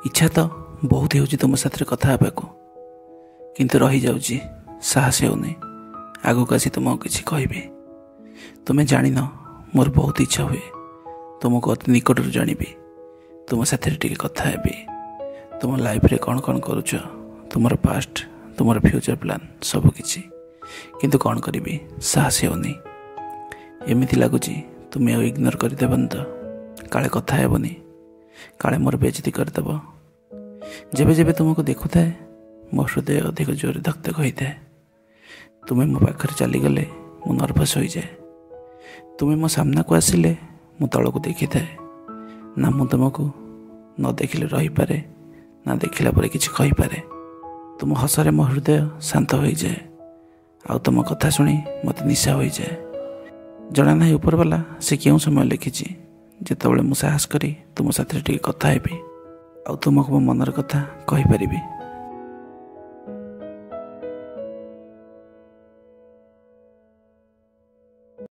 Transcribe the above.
इच्छा तो बहुत हो तुम साथ कथा हेबाकू किंतु रही जाऊँ साहस होनी आगक आसी तुमको किसी कहबी। तुम्हें जान मोर बहुत इच्छा हुए तुमको अति निकटर जानी तुम साथ कथा हेबी। तुम लाइफ रे कौन कौन करुच तुमर पास्ट तुमर फ्यूचर प्लान सबकि किंतु कौन करी साहस होनी। एमती लगुच तुम्हें इग्नोर करदेवन तो काले कथा हेबनी काले मोर बेइज्जती करदेव। जेबे जेबे तुमको देखुए मो हृदय अधिक जोर धक धक होता है। तुम्हें मो पाखरे चलीगले मु नर्भस हो जाए। तुम्हें मो सामना को आसिले मु तलक देखी थाए ना मु तुमको न देखिले रही पारे ना देखिला पर किछि कहि पारे। तुम हसरे मो हृदय शांत हो जाए आ तुम कथा शुणी मत निशा हो जाए। जना ना ऊपर वाला से क्यों समय लिखिछि जितेबाला मु साहस करी तुम साथ कथा हेबी आ तुमको मो मनर कथा कहि परिबी।